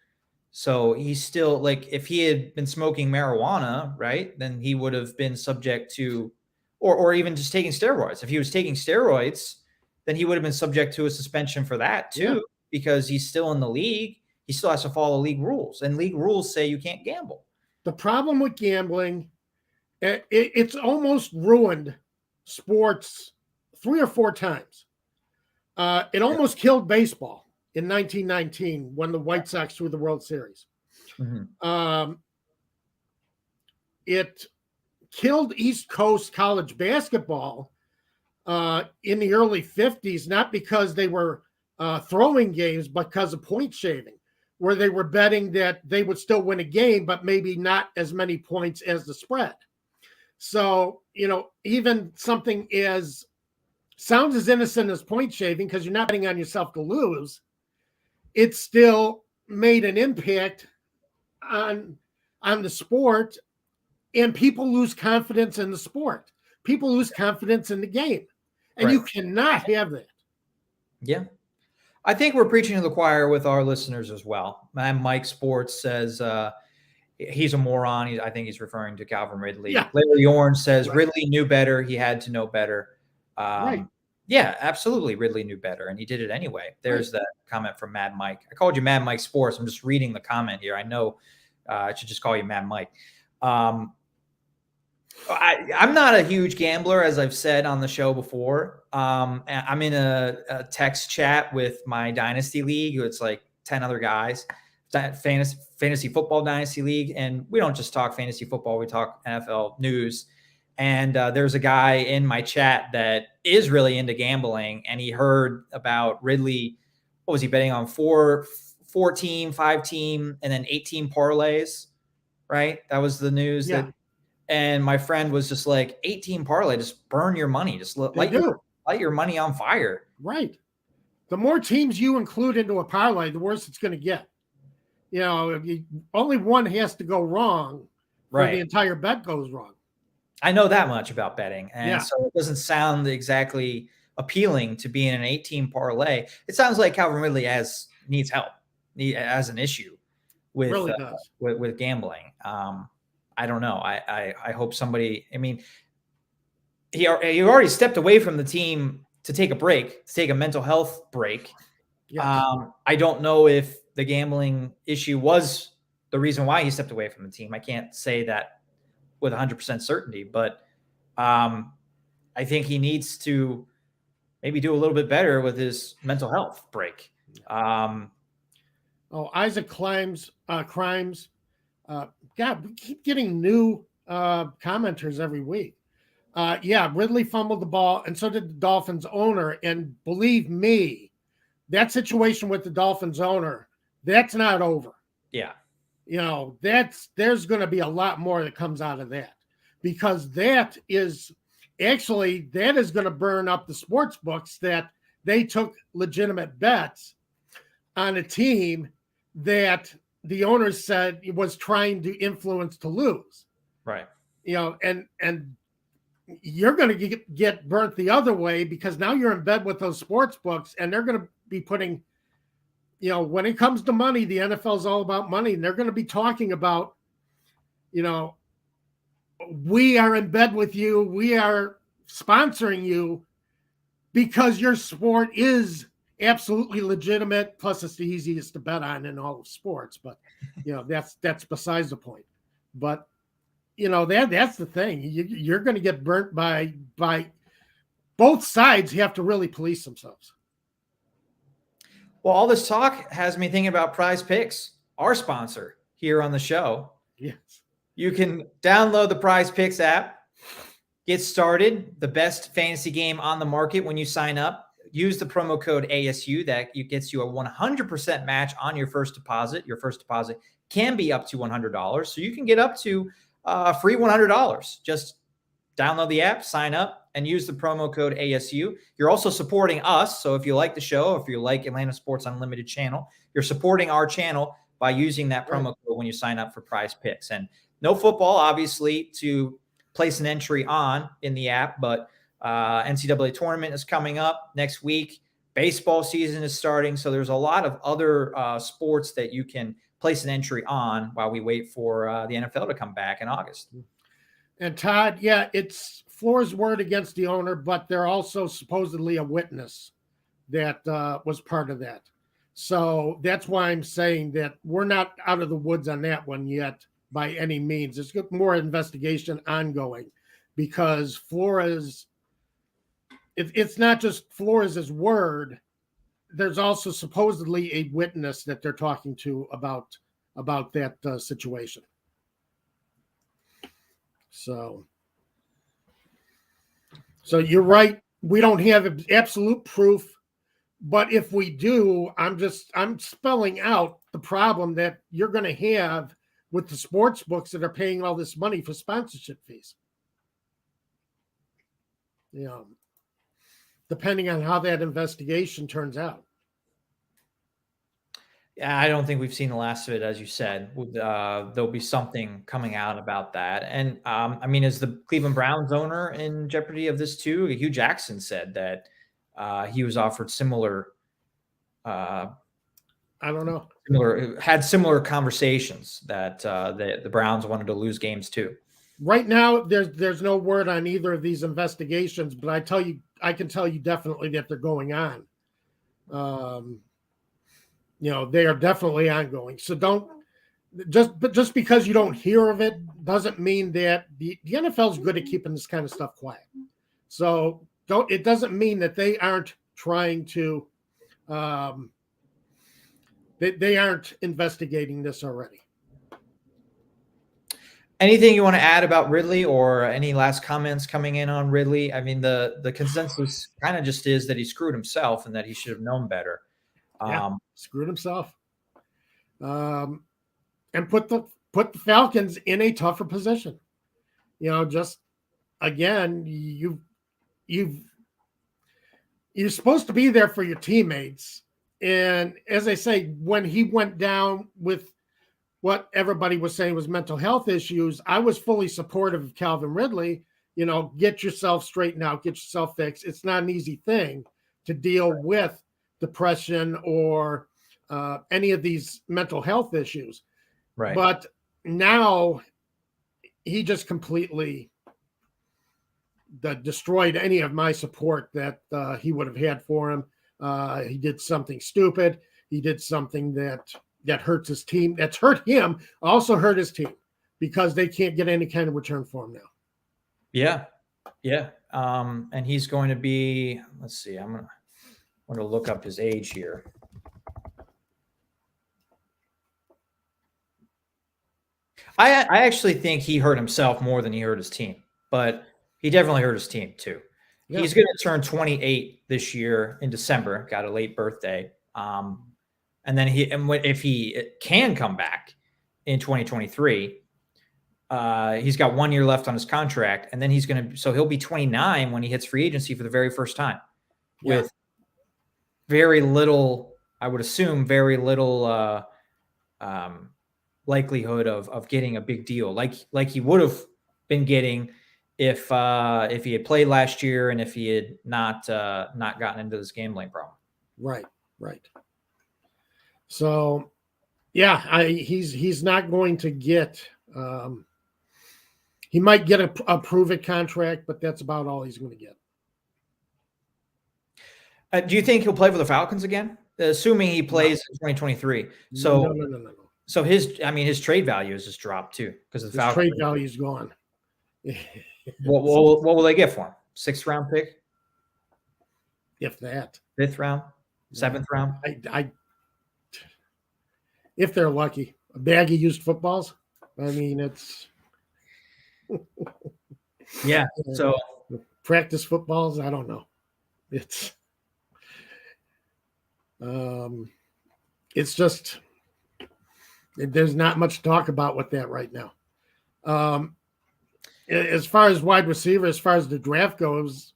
So he's still, like, if he had been smoking marijuana, right, then he would have been subject to, or even just taking steroids. If he was taking steroids, then he would have been subject to a suspension for that too, because he's still in the league. He still has to follow league rules, and league rules say you can't gamble. The problem with gambling, it's almost ruined sports 3 or 4 times. It almost killed baseball in 1919 when the White Sox threw the World Series. Mm-hmm. It killed East Coast college basketball in the early 50s, not because they were throwing games, but because of point shaving, where they were betting that they would still win a game, but maybe not as many points as the spread. So, even something sounds as innocent as point shaving, because you're not betting on yourself to lose, it still made an impact on the sport, and people lose confidence in the sport. People lose confidence in the game, and you cannot have that. Yeah. I think we're preaching to the choir with our listeners as well. And Mike Sports says he's a moron. I think he's referring to Calvin Ridley. Yeah. Larry Orange says Ridley knew better. He had to know better. Yeah, absolutely. Ridley knew better, and he did it anyway. There's that comment from Mad Mike. I called you Mad Mike Sports. I'm just reading the comment here. I know I should just call you Mad Mike. I'm not a huge gambler, as I've said on the show before. I'm in a text chat with my Dynasty League. It's like 10 other guys, fantasy football Dynasty League. And we don't just talk fantasy football, we talk NFL news. And there's a guy in my chat that is really into gambling, and he heard about Ridley. What was he betting on? Four team, 5 team, and then 18 parlays, right? That was the news. Yeah. And my friend was just like, 18 parlay, just burn your money. Just light your money on fire. Right. The more teams you include into a parlay, the worse it's going to get. You know, only one has to go wrong, right? The entire bet goes wrong. I know that much about betting. And so it doesn't sound exactly appealing to be in an 18 parlay. It sounds like Calvin Ridley needs help. He has an issue with, really with gambling. I don't know. I hope somebody, I mean, he already stepped away from the team to take a break, to take a mental health break. Yes. I don't know if the gambling issue was the reason why he stepped away from the team. I can't say that with 100% certainty, but I think he needs to maybe do a little bit better with his mental health break. Isaac Crimes. God, we keep getting new commenters every week. Ridley fumbled the ball, and so did the Dolphins owner. And believe me, that situation with the Dolphins owner, that's not over. Yeah. You know, there's going to be a lot more that comes out of that, because that is going to burn up the sports books that they took legitimate bets on a team that the owners said was trying to influence to lose. Right. You know, and you're going to get burnt the other way, because now you're in bed with those sports books, and they're going to be putting, you know, when it comes to money, the NFL is all about money, and they're going to be talking about, you know, we are in bed with you, we are sponsoring you because your sport is absolutely legitimate. Plus, it's the easiest to bet on in all of sports. But, you know, that's besides the point. But, you know, that's the thing. You're going to get burnt by both sides. Have to really police themselves. Well, all this talk has me thinking about Prize Picks, our sponsor here on the show. Yes. You can download the Prize Picks app, get started, the best fantasy game on the market when you sign up. Use the promo code ASU. That gets you a 100% match on your first deposit. Your first deposit can be up to $100. So you can get up to free $100. Just download the app, sign up, and use the promo code ASU. You're also supporting us. So if you like the show, if you like Atlanta Sports Unlimited channel, you're supporting our channel by using that promo code when you sign up for Prize Picks. And no football, obviously, to place an entry on in the app, but NCAA tournament is coming up next week. Baseball season is starting. So there's a lot of other sports that you can place an entry on while we wait for the NFL to come back in August. And Todd, it's Floor's word against the owner, but they're also supposedly a witness that was part of that. So that's why I'm saying that we're not out of the woods on that one yet by any means. There's more investigation ongoing, because Flores, it's not just Flores' word. There's also supposedly a witness that they're talking to about that situation. So you're right. We don't have absolute proof, but if we do, I'm spelling out the problem that you're going to have with the sports books that are paying all this money for sponsorship fees. You know, depending on how that investigation turns out. Yeah, I don't think we've seen the last of it, as you said. There'll be something coming out about that. And I mean, is the Cleveland Browns owner in jeopardy of this too? Hugh Jackson said that he was offered similar. I don't know. Had similar conversations that the Browns wanted to lose games too. Right now, there's no word on either of these investigations, but I can tell you definitely that they're going on. They are definitely ongoing. So don't just because you don't hear of it doesn't mean that the NFL is good at keeping this kind of stuff quiet. So it doesn't mean that they aren't trying to they aren't investigating this already. Anything you want to add about Ridley, or any last comments coming in on Ridley? I mean, the consensus kind of just is that he screwed himself and that he should have known better. Screwed himself. And put the Falcons in a tougher position. Just again, you're supposed to be there for your teammates. And as I say, when he went down with what everybody was saying was mental health issues, I was fully supportive of Calvin Ridley. Get yourself straightened out, get yourself fixed. It's not an easy thing to deal with depression or any of these mental health issues. Right. But now he just completely destroyed any of my support that he would have had for him. He did something stupid. He did something that hurts his team. That's hurt him, also hurt his team, because they can't get any kind of return for him now. Yeah. Yeah. And he's going to be, let's see, I'm going to look up his age here. I actually think he hurt himself more than he hurt his team, but he definitely hurt his team too. Yeah. He's going to turn 28 this year in December, got a late birthday. And then if he can come back in 2023, he's got 1 year left on his contract, and then he'll be 29 when he hits free agency for the very first time, with very little, I would assume, very little likelihood of getting a big deal like he would have been getting if he had played last year and if he had not gotten into this gambling problem. Right. So, he's not going to get. He might get a prove-it contract, but that's about all he's going to get. Do you think he'll play for the Falcons again? Assuming he plays in 2023. So no. So his trade value has just dropped too, because the Falcons trade value is gone. What will they get for him? 6th round pick? If that. 5th round? 7th round? If they're lucky. A bag of used footballs. I mean, it's yeah. So practice footballs, I don't know. It's just there's not much to talk about with that right now. As far as wide receiver, as far as the draft goes,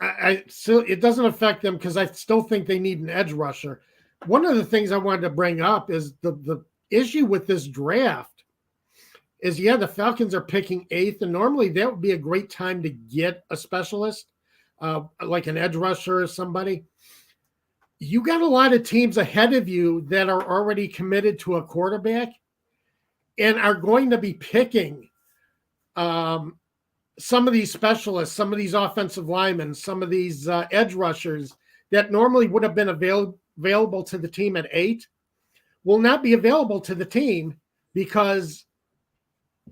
I still, it doesn't affect them because I still think they need an edge rusher. One of the things I wanted to bring up is the issue with this draft is, the Falcons are picking 8th, and normally that would be a great time to get a specialist, like an edge rusher or somebody. You got a lot of teams ahead of you that are already committed to a quarterback and are going to be picking some of these specialists, some of these offensive linemen, some of these edge rushers that normally would have been available to the team at 8 will not be available to the team because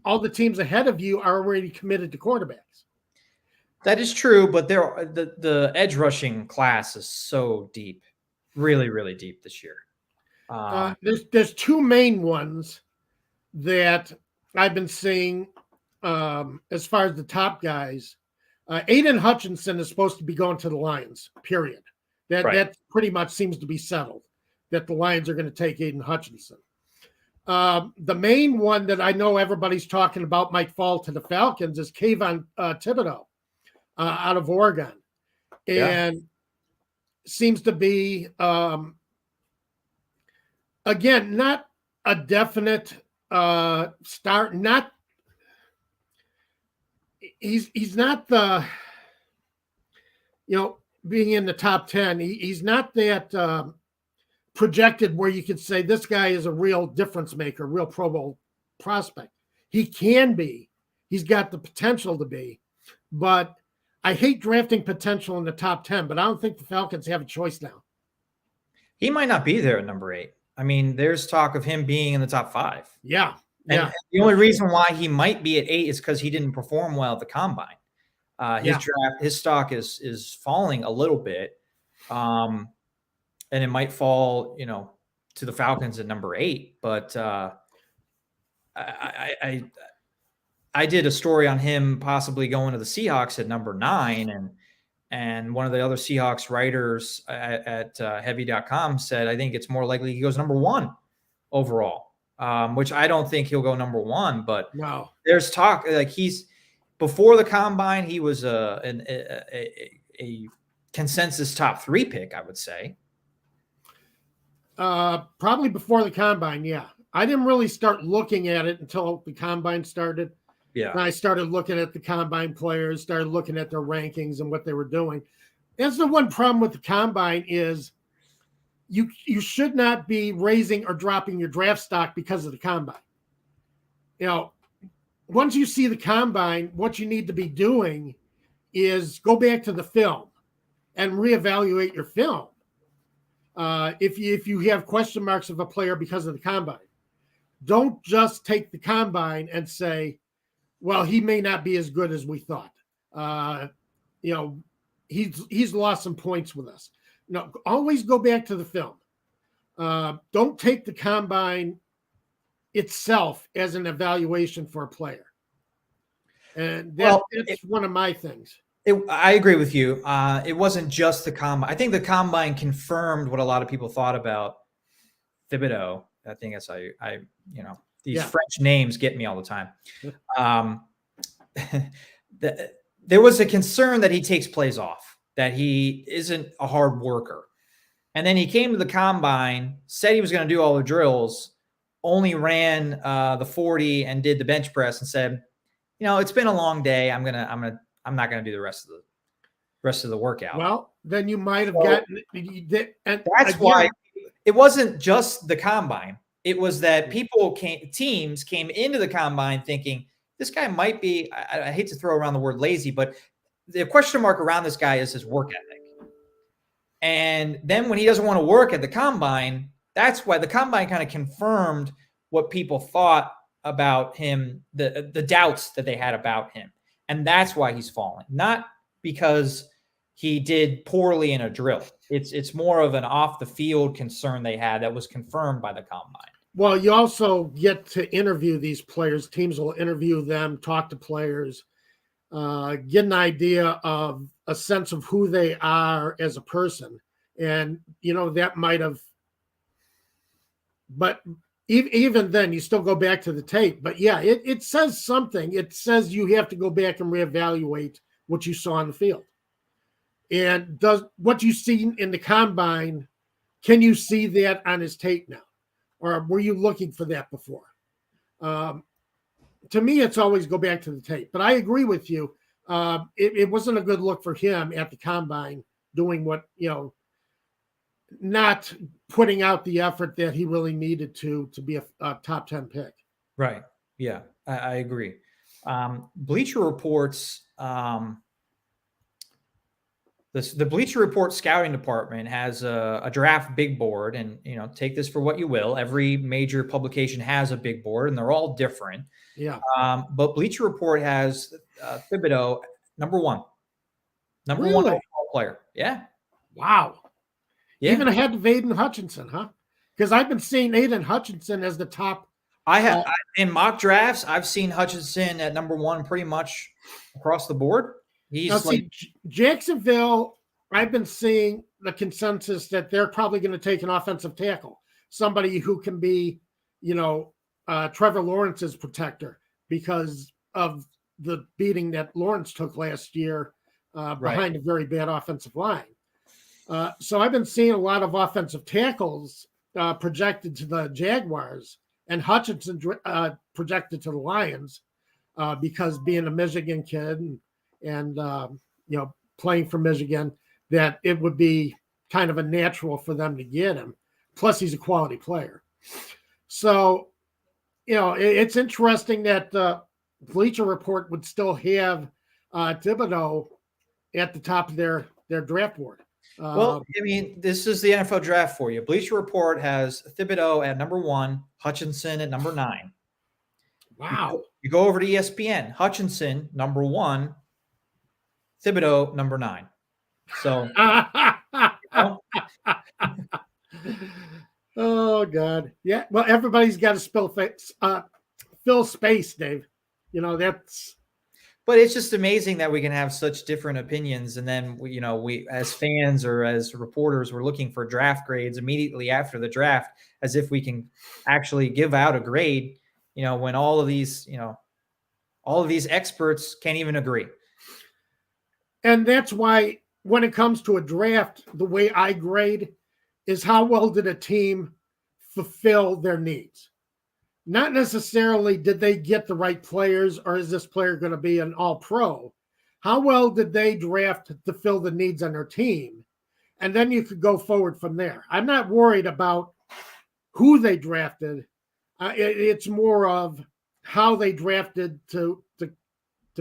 all the teams ahead of you are already committed to quarterbacks. That is true, but the edge rushing class is so deep, really, really deep this year. There's 2 main ones that I've been seeing as far as the top guys. Aiden Hutchinson is supposed to be going to the Lions, period. That pretty much seems to be settled, that the Lions are going to take Aiden Hutchinson. The main one that I know everybody's talking about might fall to the Falcons is Kayvon Thibodeau out of Oregon. And seems to be, again, not a definite start. He's not the, being in the top 10. He's not that projected where you could say this guy is a real difference maker, real Pro Bowl prospect. He can be. He's got the potential to be. But I hate drafting potential in the top 10, but I don't think the Falcons have a choice now. He might not be there at number 8. I mean, there's talk of him being in the top 5. Yeah. And the only reason why he might be at 8 is because he didn't perform well at the combine. His stock is falling a little bit. And it might fall, to the Falcons at number 8. But I did a story on him possibly going to the Seahawks at number 9, and one of the other Seahawks writers at heavy.com said, I think it's more likely he goes number 1 overall, which I don't think he'll go number 1, but no, there's talk like before the combine, he was a consensus top 3 pick, I would say. Probably before the combine. Yeah. I didn't really start looking at it until the combine started. Yeah. And I started looking at the combine players, started looking at their rankings and what they were doing. That's the one problem with the combine is you should not be raising or dropping your draft stock because of the combine. Once you see the combine, what you need to be doing is go back to the film and reevaluate your film. If you have question marks of a player because of the combine, don't just take the combine and say, well, he may not be as good as we thought. He's lost some points with us. No, always go back to the film. Don't take the combine itself as an evaluation for a player. And that's one of my things. I agree with you. It wasn't just the combine. I think the combine confirmed what a lot of people thought about Thibodeau. I think that's how these French names get me all the time. There was a concern that he takes plays off, that he isn't a hard worker. And then he came to the combine, said he was going to do all the drills, only ran the 40 and did the bench press and said, it's been a long day. I'm not going to do the rest of the workout. Well, then you might have gotten. And that's why it wasn't just the combine. It was that teams came into the combine thinking this guy might be. I hate to throw around the word lazy, but the question mark around this guy is his work ethic. And then when he doesn't want to work at the combine, that's why the combine kind of confirmed what people thought about him, the doubts that they had about him. And that's why he's falling, not because he did poorly in a drill. It's more of an off the field concern they had that was confirmed by the combine. Well, you also get to interview these players. Teams will interview them, talk to players, get an idea of a sense of who they are as a person. And, that might have, but even then you still go back to the tape. But yeah, it says something. It says you have to go back and reevaluate what you saw on the field. And does what you see in the combine, can you see that on his tape now? Or were you looking for that before? To me, it's always go back to the tape. But I agree with you. It wasn't a good look for him at the combine doing what, not putting out the effort that he really needed to be a top 10 pick. Right. Yeah, I agree. Bleacher Report's the Bleacher Report scouting department has a draft big board, and take this for what you will. Every major publication has a big board, and they're all different. Yeah. But Bleacher Report has Thibodeau number 1, Really? 1 overall player. Yeah. Wow. Yeah. Even ahead of Aiden Hutchinson, huh? Because I've been seeing Aiden Hutchinson as the top. In mock drafts, I've seen Hutchinson at number 1 pretty much across the board. Jacksonville, I've been seeing the consensus that they're probably going to take an offensive tackle, somebody who can be, Trevor Lawrence's protector because of the beating that Lawrence took last year behind a very bad offensive line. So I've been seeing a lot of offensive tackles projected to the Jaguars, and Hutchinson projected to the Lions because being a Michigan kid and playing for Michigan, that it would be kind of a natural for them to get him. Plus, he's a quality player. So it's interesting that Bleacher Report would still have Thibodeau at the top of their draft board. Well, I mean, this is the NFL draft for you. Bleacher Report has Thibodeau at number 1, Hutchinson at number 9. Wow. You go over to ESPN, Hutchinson, number 1, Thibodeau, number 9. So, Oh, God. Yeah. Well, everybody's got to fill space, Dave. That's. But it's just amazing that we can have such different opinions. And then, we as fans or as reporters, we're looking for draft grades immediately after the draft, as if we can actually give out a grade, when all of these experts can't even agree. And that's why when it comes to a draft, the way I grade is how well did a team fulfill their needs? Not necessarily did they get the right players or is this player going to be an all-pro? How well did they draft to fill the needs on their team? And then you could go forward from there. I'm not worried about who they drafted. It's more of how they drafted to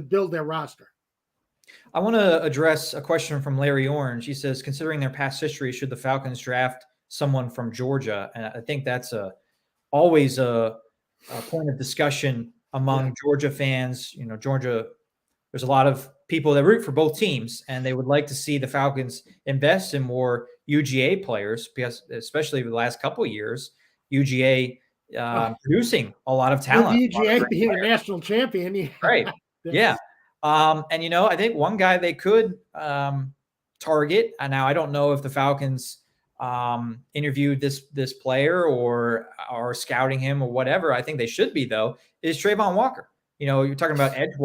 build their roster. I want to address a question from Larry Orange. He says, considering their past history, should the Falcons draft someone from Georgia? And I think that's always a point of discussion among Georgia fans. Georgia, there's a lot of people that root for both teams, and they would like to see the Falcons invest in more UGA players, because especially the last couple of years, UGA producing a lot of talent. With UGA being a national champion. Yeah. Right. Yeah. And, I think one guy they could target, and now I don't know if the Falcons interviewed this player or are scouting him or whatever. I think they should be, though, is Trayvon Walker. You're talking about edge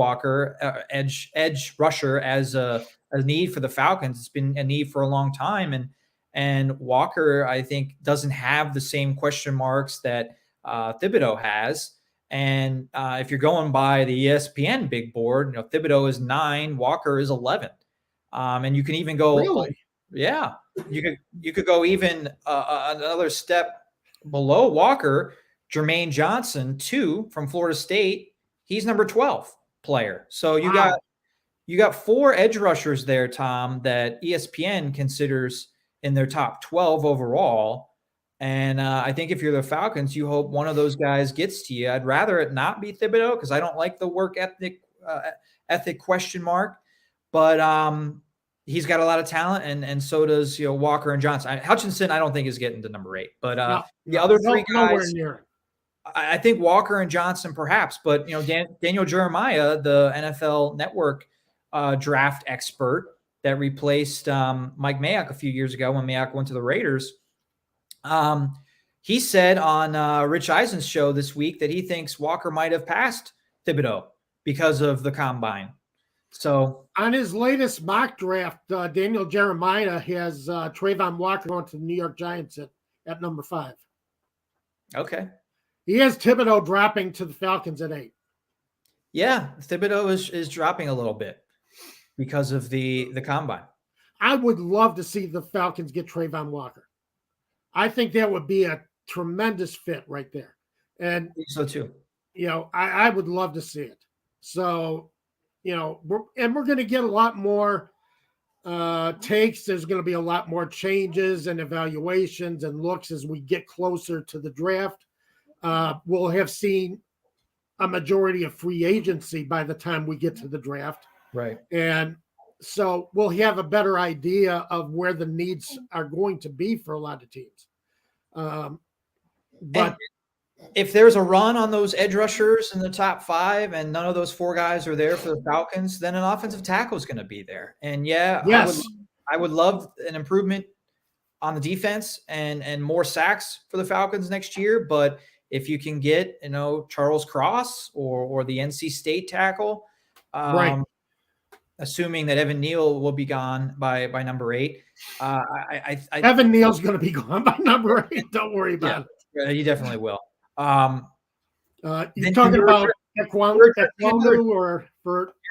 rusher as a need for the Falcons. It's been a need for a long time. And Walker, I think, doesn't have the same question marks that Thibodeau has. And if you're going by the ESPN big board, Thibodeau is 9, Walker is 11. And you can even go, really? Yeah, you could go even another step below Walker. Jermaine Johnson, 2 from Florida State. He's number 12 player. So you got 4 edge rushers there, Tom, that ESPN considers in their top 12 overall. And I think if you're the Falcons, you hope one of those guys gets to you. I'd rather it not be Thibodeau because I don't like the work ethic question mark. But he's got a lot of talent, and so does Walker and Johnson. Hutchinson, I don't think is getting to number 8. But the other 3 guys, I think Walker and Johnson perhaps. But Daniel Jeremiah, the NFL Network draft expert that replaced Mike Mayock a few years ago when Mayock went to the Raiders. He said on Rich Eisen's show this week that he thinks Walker might have passed Thibodeau because of the combine. So on his latest mock draft, Daniel Jeremiah has Trayvon Walker going to the New York Giants at number 5. Okay. He has Thibodeau dropping to the Falcons at 8. Yeah, Thibodeau is dropping a little bit because of the combine. I would love to see the Falcons get Trayvon Walker. I think that would be a tremendous fit right there. And I think so too. I would love to see it. So, we're going to get a lot more takes. There's going to be a lot more changes and evaluations and looks as we get closer to the draft. We'll have seen a majority of free agency by the time we get to the draft. Right. And so we'll have a better idea of where the needs are going to be for a lot of teams. But if there's a run on those edge rushers in the top 5 and none of those 4 guys are there for the Falcons, then an offensive tackle is going to be there. And yes, I would love an improvement on the defense and more sacks for the Falcons next year. But if you can get, Charles Cross or the NC State tackle, right. Assuming that Evan Neal will be gone by number 8. Evan Neal's going to be gone by number 8. Don't worry about it. Yeah, he definitely will. You're talking about Ekwamu or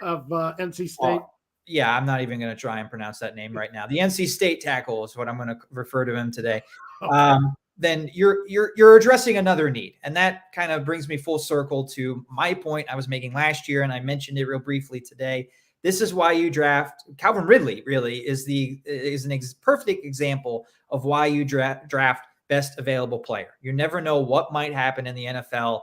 of NC State? Yeah, I'm not even going to try and pronounce that name right now. The NC State tackle is what I'm going to refer to him today. then you're addressing another need. And that kind of brings me full circle to my point I was making last year, and I mentioned it real briefly today. This is why you draft Calvin Ridley. Really is an perfect example of why you draft best available player. You never know what might happen in the NFL.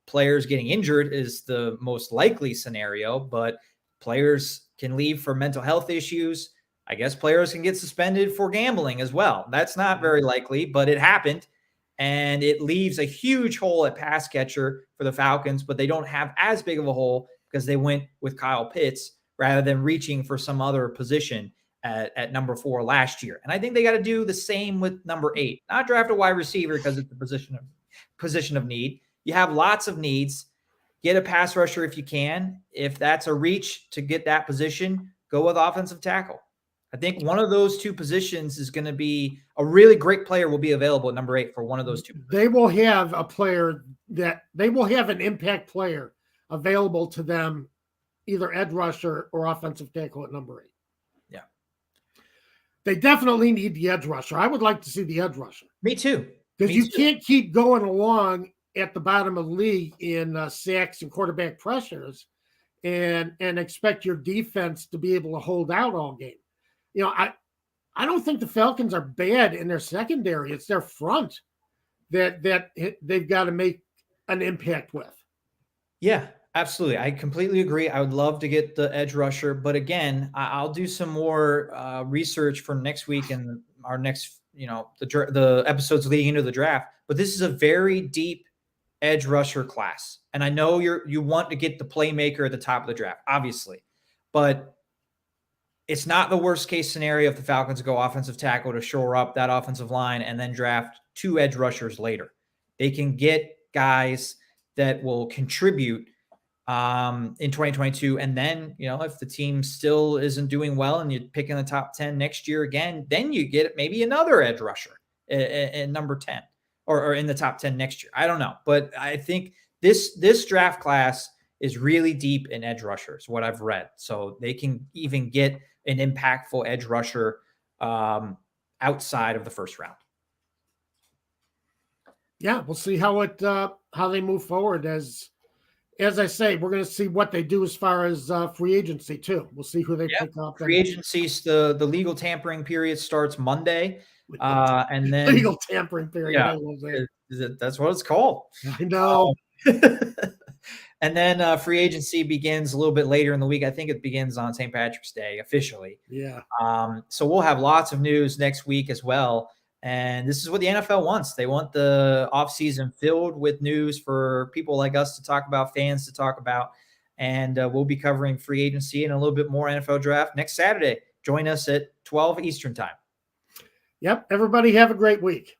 Players getting injured is the most likely scenario, but players can leave for mental health issues. I guess players can get suspended for gambling as well. That's not very likely, but it happened. And it leaves a huge hole at pass catcher for the Falcons, but they don't have as big of a hole because they went with Kyle Pitts rather than reaching for some other position at number 4 last year. And I think they got to do the same with number 8. Not draft a wide receiver because it's the position of need. You have lots of needs. Get a pass rusher if you can. If that's a reach to get that position, go with offensive tackle. I think one of those two positions is going to be a really great player will be available at number 8 for one of those two. They will have a player they will have an impact player available to them, either edge rusher or offensive tackle at number 8. Yeah. They definitely need the edge rusher. I would like to see the edge rusher. Me too. Because you can't keep going along at the bottom of the league in sacks and quarterback pressures and expect your defense to be able to hold out all game. You know, I don't think the Falcons are bad in their secondary. It's their front that they've got to make an impact with. Yeah, absolutely. I completely agree. I would love to get the edge rusher, but again, I'll do some more research for next week and our next, the episodes leading into the draft. But this is a very deep edge rusher class, and I know you want to get the playmaker at the top of the draft, obviously, but it's not the worst case scenario if the Falcons go offensive tackle to shore up that offensive line and then draft 2 edge rushers later. They can get guys that will contribute in 2022. And then, if the team still isn't doing well and you pick in the top 10 next year again, then you get maybe another edge rusher in number 10 or in the top 10 next year. I don't know. But I think this draft class is really deep in edge rushers, what I've read. So they can even get an impactful edge rusher outside of the first round. Yeah, we'll see how they move forward. As I say, we're going to see what they do as far as free agency too. We'll see who they pick up. Free agency, the legal tampering period starts Monday, and then legal tampering period. Yeah, I love that. That's what it's called. I know. And then free agency begins a little bit later in the week. I think it begins on St. Patrick's Day officially. Yeah. So we'll have lots of news next week as well. And this is what the NFL wants. They want the offseason filled with news for people like us to talk about, fans to talk about. And we'll be covering free agency and a little bit more NFL draft next Saturday. Join us at 12 Eastern time. Yep. Everybody have a great week.